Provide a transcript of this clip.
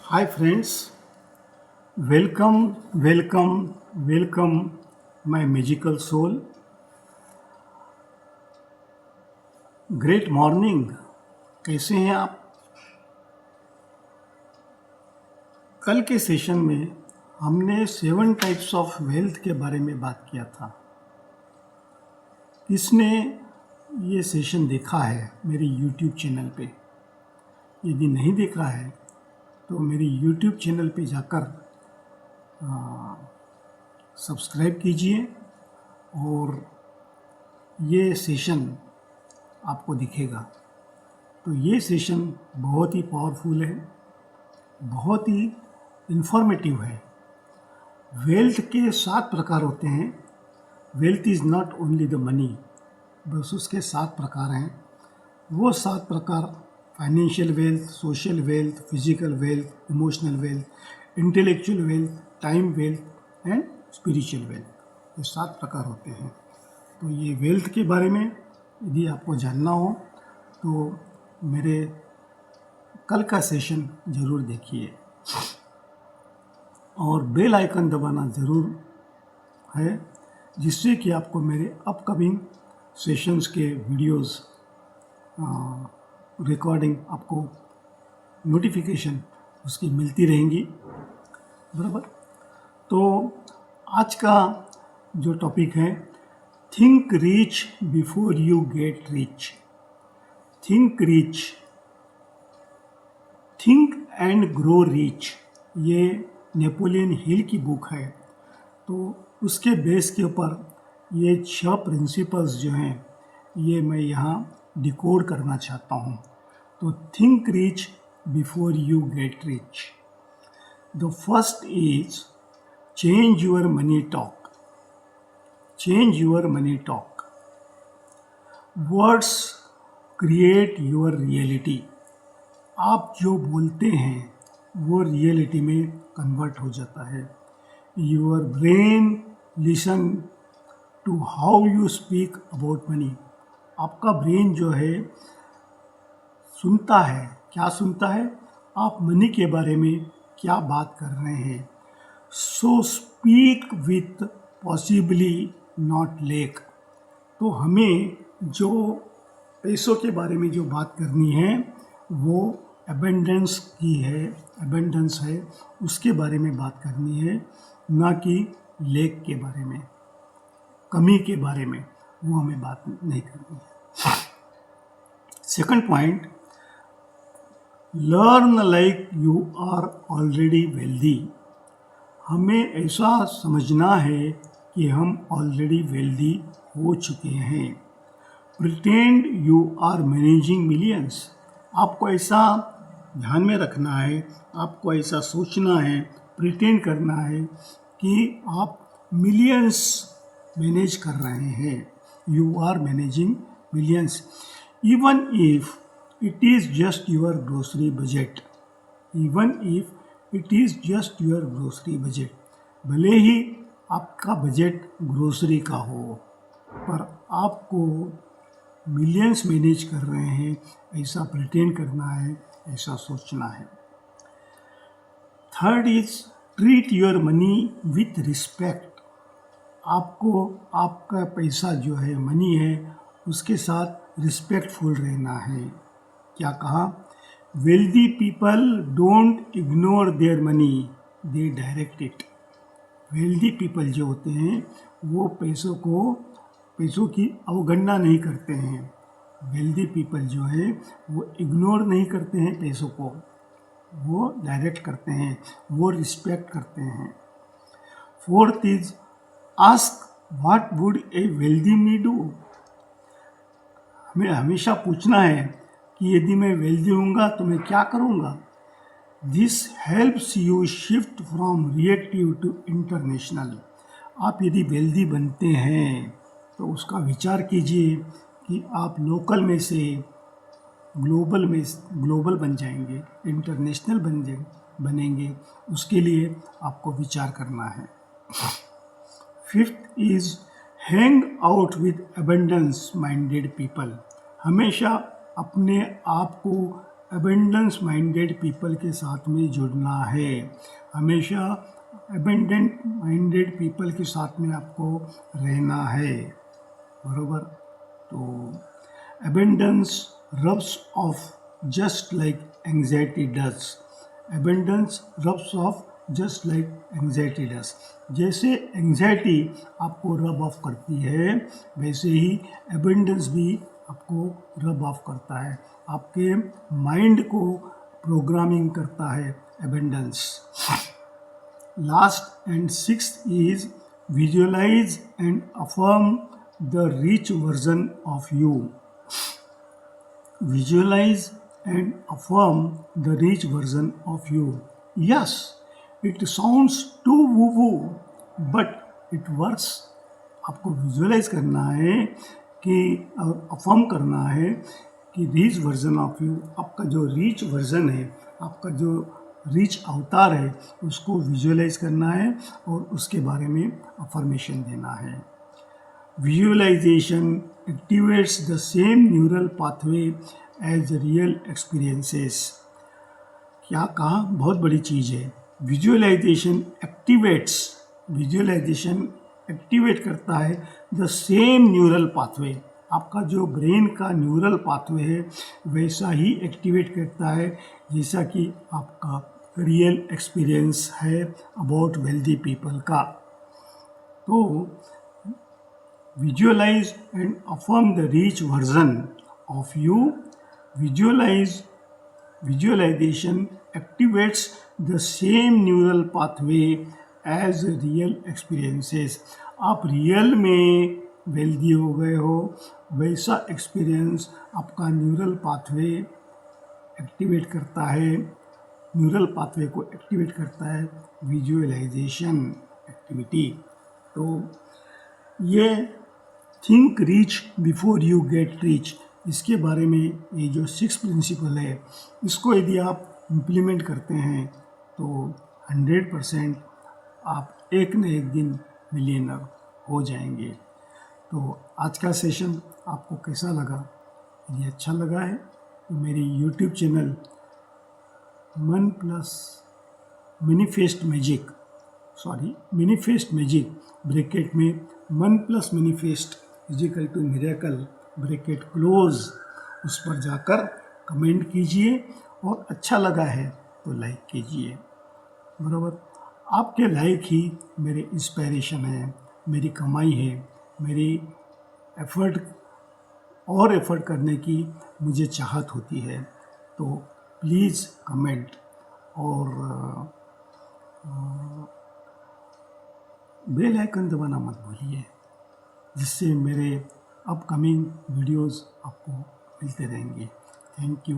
Hi friends, welcome, my magical soul. Great morning. कैसे हैं आप? कल के सेशन में हमने 7 टाइप्स ऑफ वेल्थ के बारे में बात किया था. किसने ये सेशन देखा है मेरे YouTube चैनल पे? यदि नहीं देखा है तो मेरी YouTube चैनल पे जाकर सब्सक्राइब कीजिए और ये सेशन आपको दिखेगा. तो ये सेशन बहुत ही पावरफुल है, बहुत ही इंफॉर्मेटिव है. वेल्थ के 7 प्रकार होते हैं. Wealth is not only the money, बस उसके 7 प्रकार हैं. वो 7 प्रकार financial wealth, social wealth, physical wealth, emotional wealth, intellectual wealth, time wealth and spiritual wealth, ये 7 प्रकार होते हैं. तो ये वेल्थ के बारे में यदि आपको जानना हो तो मेरे कल का सेशन ज़रूर देखिए और बेल आइकन दबाना ज़रूर है, जिससे कि आपको मेरे अपकमिंग सेशंस के वीडियोस रिकॉर्डिंग आपको नोटिफिकेशन उसकी मिलती रहेंगी. बराबर. तो आज का जो टॉपिक है, think rich before you get rich. Think rich, think and grow rich, ये नेपोलियन हिल की बुक है. तो उसके बेस के ऊपर ये 6 प्रिंसिपल्स जो हैं ये मैं यहाँ डिकोड करना चाहता हूँ. तो think rich before you get rich. The first is change your money talk. Change your money talk. Words create your reality. आप जो बोलते हैं वो रियलिटी में कन्वर्ट हो जाता है. Your brain listen to how you speak about money. आपका ब्रेन जो है सुनता है. क्या सुनता है? आप मनी के बारे में क्या बात कर रहे हैं. So speak with possibly not lake. तो हमें जो पैसों के बारे में जो बात करनी है वो एबेंडेंस की है, एबेंडेंस है, उसके बारे में बात करनी है, ना कि लेक के बारे में, कमी के बारे में. वो हमें बात नहीं करनी है. Second point, learn like you are already wealthy. हमें ऐसा समझना है कि हम ऑलरेडी वेल्दी हो चुके हैं. Pretend you are managing millions. आपको ऐसा ध्यान में रखना है, आपको ऐसा सोचना है, प्रिटेंड करना है कि आप मिलियंस मैनेज कर रहे हैं. You are managing millions even if it is just your grocery budget. Even if it is just your grocery budget. भले ही आपका बजट ग्रोसरी का हो, पर आपको मिलियंस मैनेज कर रहे हैं ऐसा प्रिटेंड करना है, ऐसा सोचना है. Third is treat your money with respect. आपको आपका पैसा जो है, मनी है, उसके साथ रिस्पेक्टफुल रहना है. क्या कहा? Wealthy people don't ignore their money, they direct it. Wealthy people जो होते हैं वो पैसों की अवगणना नहीं करते हैं. वेल्दी पीपल जो है वो इग्नोर नहीं करते हैं पैसों को, वो डायरेक्ट करते हैं, वो रिस्पेक्ट करते हैं. Fourth is ask what would a wealthy me do. हमें हमेशा पूछना है कि यदि मैं वेल्दी होऊंगा तो मैं क्या करूंगा. This helps you shift from reactive to international. आप यदि वेल्दी बनते हैं तो उसका विचार कीजिए कि आप लोकल में से ग्लोबल बन जाएंगे, इंटरनेशनल बनेंगे. उसके लिए आपको विचार करना है. Fifth is hang out with abundance minded people. हमेशा अपने आप को एबेंडेंस माइंडेड पीपल के साथ में जुड़ना है। हमेशा एबेंडेंट माइंडेड पीपल के साथ में आपको रहना है, बरोबर। तो abundance rubs of just like anxiety does. Abundance rubs of just like anxiety does. जैसे एंग्जाइटी आपको रब ऑफ करती है, वैसे ही एबेंडेंस भी आपको रब ऑफ करता है, आपके माइंड को प्रोग्रामिंग करता है abundance. Last and sixth is visualize and affirm the rich version of you. Visualize and affirm the rich version of you. Yes, it sounds too woo-woo, but it works. आपको visualise करना है कि और affirm करना है कि rich version of you, आपका जो रिच वर्जन है, आपका जो रिच अवतार है, उसको विजुअलाइज करना है और उसके बारे में अफर्मेशन देना है। Visualization activates the same neural pathway as real experiences. क्या कहा, बहुत बड़ी चीज़ है। विजुअलाइजेशन एक्टिवेट करता है द सेम न्यूरल पाथवे। आपका जो ब्रेन का न्यूरल पाथवे है वैसा ही एक्टिवेट करता है जैसा कि आपका रियल एक्सपीरियंस है अबाउट वेल्दी पीपल का। तो visualize and affirm the rich version of you. Visualization activates the same neural pathway as real experiences. आप रियल में वेल्दी हो गए हो, वैसा एक्सपीरियंस आपका न्यूरल पाथवे एक्टिवेट करता है, न्यूरल पाथवे को एक्टिवेट करता है विजुअलाइजेशन एक्टिविटी। तो ये think rich before you get rich, इसके बारे में ये जो 6 प्रिंसिपल है, इसको यदि आप इम्प्लीमेंट करते हैं तो 100% आप एक न एक दिन मिलियनर हो जाएंगे। तो आज का सेशन आपको कैसा लगा? यदि अच्छा लगा है तो मेरी यूट्यूब चैनल मन प्लस मैनिफेस्ट मैजिक ब्रैकेट में मन प्लस मैनिफेस्ट इजिकल टू मिरेकल ब्रैकेट क्लोज, उस पर जाकर कमेंट कीजिए और अच्छा लगा है तो लाइक कीजिए, बराबर। आपके लाइक ही मेरे इंस्पिरेशन है, मेरी कमाई है, मेरी एफ़र्ट करने की मुझे चाहत होती है। तो प्लीज़ कमेंट और बेल आइकन दबाना मत भूलिए, जिससे मेरे अपकमिंग वीडियोस आपको मिलते रहेंगे। Thank you.